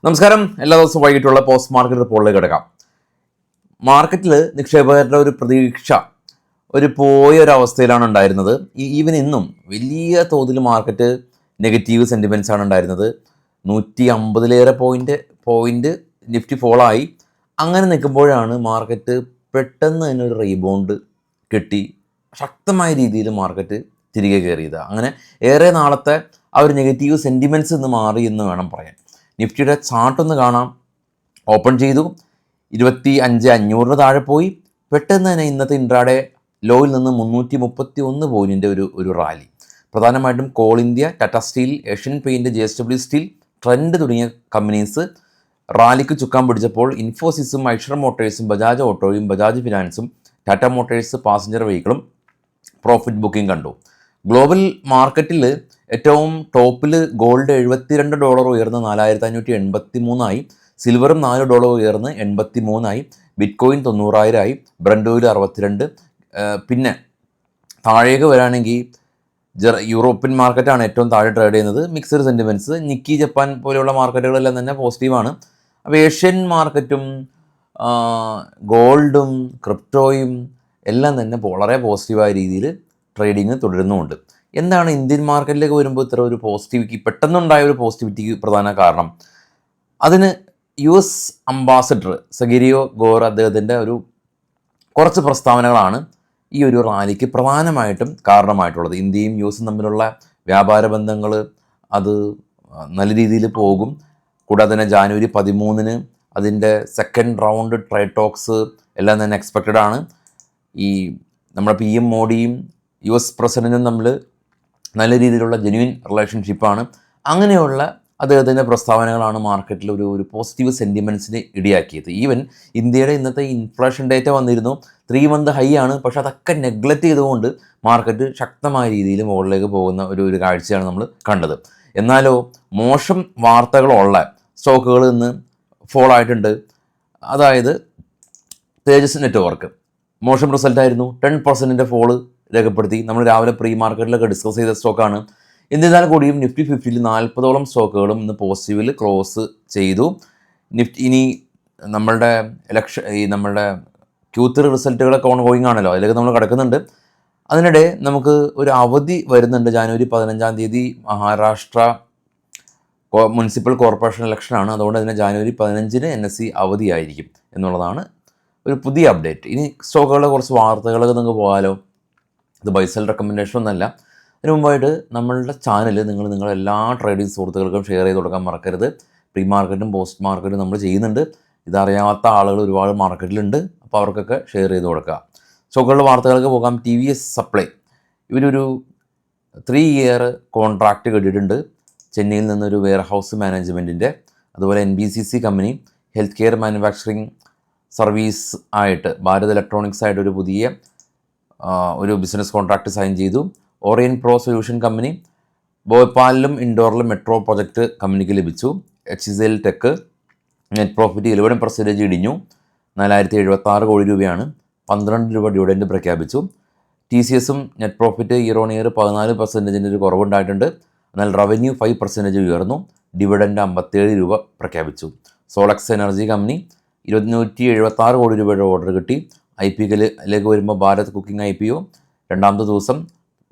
നമസ്കാരം. എല്ലാ ദിവസവും വൈകിട്ടുള്ള പോസ്റ്റ് മാർക്കറ്റ് റിപ്പോർട്ടിലേക്ക് കിടക്കാം. മാർക്കറ്റിൽ നിക്ഷേപകരുടെ ഒരു പ്രതീക്ഷ പോയൊരവസ്ഥയിലാണ് ഉണ്ടായിരുന്നത്. ഈവൻ ഇന്നും വലിയ തോതിൽ മാർക്കറ്റ് നെഗറ്റീവ് സെൻറ്റിമെൻറ്റ്സ് ആണ് ഉണ്ടായിരുന്നത്. 150-ലേറെ പോയിൻ്റ് നിഫ്റ്റി ഫോളായി. അങ്ങനെ നിൽക്കുമ്പോഴാണ് മാർക്കറ്റ് പെട്ടെന്ന് തന്നെ ഒരു റീബൗണ്ട് കിട്ടി ശക്തമായ രീതിയിൽ മാർക്കറ്റ് തിരികെ കയറിയത്. അങ്ങനെ ഏറെ നാളത്തെ ആ ഒരു നെഗറ്റീവ് സെൻറ്റിമെൻറ്റ്സ് ഇന്ന് മാറി എന്ന് വേണം പറയാൻ. നിഫ്റ്റിയുടെ ചാർട്ടൊന്ന് കാണാം. ഓപ്പൺ ചെയ്തു 25,500 താഴെ പോയി. പെട്ടെന്ന് തന്നെ ഇന്നത്തെ ഇൻട്രാഡേ ലോയിൽ നിന്ന് 331 പോയിൻറ്റിൻ്റെ ഒരു റാലി. പ്രധാനമായിട്ടും Coal India, Tata Steel, Asian Paint, JSW Steel, Trent തുടങ്ങിയ കമ്പനീസ് റാലിക്ക് ചുക്കാൻ പിടിച്ചപ്പോൾ ഇൻഫോസിസും, ഐഷർ മോട്ടോഴ്സും, ബജാജ് ഓട്ടോയും, ബജാജ് ഫിനാൻസും, ടാറ്റ മോട്ടോഴ്സ് പാസഞ്ചർ വെഹിക്കിളും പ്രോഫിറ്റ് ബുക്കിംഗ് കണ്ടു. ഗ്ലോബൽ മാർക്കറ്റിൽ ഏറ്റവും ടോപ്പിൽ ഗോൾഡ് $72 ഉയർന്ന് 4,583 സിൽവറും $4 ഉയർന്ന് 83 ബിറ്റ് കോയിൻ 90,000 ബ്രന്റ് ഓയിൽ 62. പിന്നെ താഴേക്ക് വരാണെങ്കിൽ യൂറോപ്യൻ മാർക്കറ്റാണ് ഏറ്റവും താഴെ ട്രേഡ് ചെയ്യുന്നത്. Mixed sentiments. നിക്കി, ജപ്പാൻ പോലെയുള്ള മാർക്കറ്റുകളെല്ലാം തന്നെ പോസിറ്റീവാണ്. അപ്പോൾ ഏഷ്യൻ മാർക്കറ്റും ഗോൾഡും ക്രിപ്റ്റോയും എല്ലാം തന്നെ വളരെ പോസിറ്റീവായ രീതിയിൽ ട്രേഡിങ് തുടരുന്നുമുണ്ട്. എന്താണ് ഇന്ത്യൻ മാർക്കറ്റിലേക്ക് വരുമ്പോൾ ഇത്ര ഒരു പോസിറ്റിവിറ്റി, പെട്ടെന്നുണ്ടായ ഒരു പോസിറ്റിവിറ്റിക്ക് പ്രധാന കാരണം? അതിന് US അംബാസഡർ സെഗിരിയോ ഗോർ അദ്ദേഹത്തിൻ്റെ കുറച്ച് പ്രസ്താവനകളാണ് ഈ ഒരു റാലിക്ക് പ്രധാനമായിട്ടും കാരണമായിട്ടുള്ളത്. ഇന്ത്യയും US തമ്മിലുള്ള വ്യാപാര ബന്ധങ്ങൾ അത് നല്ല രീതിയിൽ പോകും. കൂടാതെ തന്നെ ജാനുവരി 13 അതിൻ്റെ സെക്കൻഡ് റൗണ്ട് ട്രേഡ് ടോക്സ് എല്ലാം തന്നെ എക്സ്പെക്റ്റഡ് ആണ്. ഈ നമ്മുടെ PM മോഡിയും US പ്രസിഡൻറ്റും തമ്മിൽ നല്ല രീതിയിലുള്ള ജെന്യുവിൻ റിലേഷൻഷിപ്പാണ്. അങ്ങനെയുള്ള അദ്ദേഹത്തിൻ്റെ പ്രസ്താവനകളാണ് മാർക്കറ്റിൽ ഒരു പോസിറ്റീവ് സെൻറ്റിമെൻറ്റ്സിന് ഇടയാക്കിയത്. ഈവൻ ഇന്ത്യയുടെ ഇന്നത്തെ ഇൻഫ്ലേഷൻ ഡേറ്റ വന്നിരുന്നു. 3 മന്ത് ഹൈ ആണ്. പക്ഷേ അതൊക്കെ നെഗ്ലക്റ്റ് ചെയ്തുകൊണ്ട് മാർക്കറ്റ് ശക്തമായ രീതിയിൽ മുകളിലേക്ക് പോകുന്ന ഒരു കാഴ്ചയാണ് നമ്മൾ കണ്ടത്. എന്നാലോ മോശം വാർത്തകളുള്ള സ്റ്റോക്കുകൾ ഇന്ന് ഫോൾ ആയിട്ടുണ്ട്. അതായത് തേജസ് നെറ്റ്വർക്ക് മോശം റിസൾട്ടായിരുന്നു. 10% ഫോള് രേഖപ്പെടുത്തി. നമ്മൾ രാവിലെ പ്രീ മാർക്കറ്റിലൊക്കെ ഡിസ്കസ് ചെയ്ത സ്റ്റോക്കാണ്. എന്നിരുന്നാൽ കൂടിയും നിഫ്റ്റി 50-ൽ 40ഓളം സ്റ്റോക്കുകളും ഇന്ന് പോസിറ്റീവിൽ ക്ലോസ് ചെയ്തു. നിഫ്റ്റി ഇനി നമ്മളുടെ നമ്മളുടെ Q3 റിസൾട്ടുകളൊക്കെ ഓൺ ഗോയിങ് ആണല്ലോ, അതിലേക്ക് നമ്മൾ കിടക്കുന്നുണ്ട്. അതിനിടെ നമുക്ക് ഒരു അവധി വരുന്നുണ്ട്. ജാനുവരി 15 മഹാരാഷ്ട്ര മുനിസിപ്പൽ കോർപ്പറേഷൻ ഇലക്ഷനാണ്. അതുകൊണ്ട് തന്നെ ജാനുവരി 15 NSE അവധിയായിരിക്കും എന്നുള്ളതാണ് ഒരു പുതിയ അപ്ഡേറ്റ്. ഇനി സ്റ്റോക്കുകളുടെ കുറച്ച് വാർത്തകളൊക്കെ നിങ്ങൾക്ക് പോകാമല്ലോ. ഇത് ബൈസെൽ റെക്കമെൻഡേഷൻ ഒന്നല്ല. അതിന് മുമ്പായിട്ട് നമ്മളുടെ ചാനൽ നിങ്ങളുടെ എല്ലാ ട്രേഡിംഗ് സുഹൃത്തുക്കൾക്കും ഷെയർ ചെയ്ത് കൊടുക്കാൻ മറക്കരുത്. പ്രീ മാർക്കറ്റും പോസ്റ്റ് മാർക്കറ്റും നമ്മൾ ചെയ്യുന്നുണ്ട്. ഇതറിയാത്ത ആളുകൾ ഒരുപാട് മാർക്കറ്റിലുണ്ട്. അപ്പോൾ അവർക്കൊക്കെ ഷെയർ ചെയ്ത് കൊടുക്കുക. സ്റ്റോക്കുകളുടെ വാർത്തകൾക്ക് പോകാം. TVS സപ്ലൈ ഇവരൊരു 3 ഇയർ കോൺട്രാക്റ്റ് കിട്ടിയിട്ടുണ്ട് ചെന്നൈയിൽ നിന്നൊരു വെയർ ഹൗസ് മാനേജ്മെൻറ്റിൻ്റെ. അതുപോലെ NBCC company health care manufacturing service ആയിട്ട് ഭാരത് ഇലക്ട്രോണിക്സ് ആയിട്ട് ഒരു പുതിയ ബിസിനസ് കോൺട്രാക്റ്റ് സൈൻ ചെയ്തു. ഓറിയൻ പ്രോ സൊല്യൂഷൻ കമ്പനി ഭോപ്പാലിലും ഇൻഡോറിലും മെട്രോ പ്രൊജക്റ്റ് കമ്പനിക്ക് ലഭിച്ചു. HCL ടെക് നെറ്റ് പ്രോഫിറ്റ് 11% ഇടിഞ്ഞു. 4,076 കോടി രൂപയാണ്. 12 രൂപ ഡിവിഡൻഡ് പ്രഖ്യാപിച്ചു. TCSും net profit year on year 14% ഒരു കുറവുണ്ടായിട്ടുണ്ട്. എന്നാൽ റവന്യൂ 5% ഉയർന്നു. ഡിവിഡൻഡ് 57 രൂപ പ്രഖ്യാപിച്ചു. സോളക്സ് എനർജി കമ്പനി 276 കോടി രൂപയുടെ ഓർഡർ കിട്ടി. IPOയിലേക്ക് വരുമ്പോൾ ഭാരത് കുക്കിംഗ് IPO രണ്ടാമത്തെ ദിവസം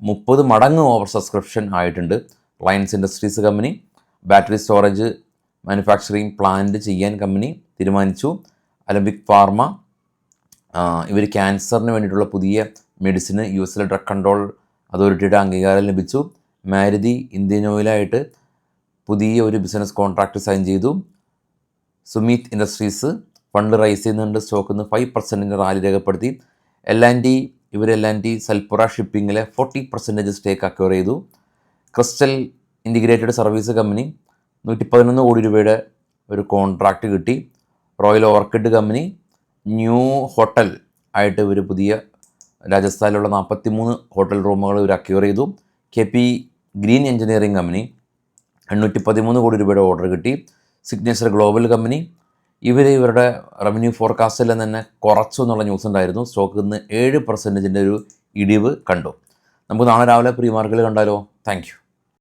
30 മടങ്ങ് ഓവർ സബ്സ്ക്രിപ്ഷൻ ആയിട്ടുണ്ട്. Reliance industries company battery storage manufacturing plant ചെയ്യാൻ കമ്പനി തീരുമാനിച്ചു. അലംബിക് ഫാർമ ഇവർ ക്യാൻസറിന് വേണ്ടിയിട്ടുള്ള പുതിയ മെഡിസിന് US ഡ്രഗ് കൺട്രോൾ അതോറിറ്റിയുടെ അംഗീകാരം ലഭിച്ചു. മാരുതി ഇന്ത്യൻ ഓയിലായിട്ട് പുതിയ ഒരു ബിസിനസ് കോൺട്രാക്റ്റ് സൈൻ ചെയ്തു. സുമിത് ഇൻഡസ്ട്രീസ് ഫണ്ട് റൈസ് ചെയ്യുന്നുണ്ട്. സ്റ്റോക്കിൽ നിന്ന് 5% റാലി രേഖപ്പെടുത്തി. L&T സൽപുറ ഷിപ്പിങ്ങിലെ 40% സ്റ്റേക്ക് അക്വയർ ചെയ്തു. ക്രിസ്റ്റൽ ഇൻറ്റിഗ്രേറ്റഡ് സർവീസ് കമ്പനി 111 കോടി രൂപയുടെ ഒരു കോൺട്രാക്റ്റ് കിട്ടി. Royal orchid company new hotel ആയിട്ട് ഒരു പുതിയ രാജസ്ഥാനിലുള്ള 43 ഹോട്ടൽ റൂമുകൾ ഇവർ അക്വയർ ചെയ്തു. KP ഗ്രീൻ എഞ്ചിനീയറിംഗ് കമ്പനി 813 കോടി രൂപയുടെ ഓർഡർ കിട്ടി. സിഗ്നേച്ചർ ഗ്ലോബൽ കമ്പനി ഇവരുടെ റവന്യൂ ഫോർകാസ്റ്റെല്ലാം തന്നെ കുറച്ചു എന്നുള്ള ന്യൂസ് ഉണ്ടായിരുന്നു. സ്റ്റോക്കിൽ നിന്ന് 7% ഒരു ഇടിവ് കണ്ടു. നമുക്ക് നാളെ രാവിലെ പ്രീ മാർക്കറ്റിൽ കണ്ടാലോ. Thank you.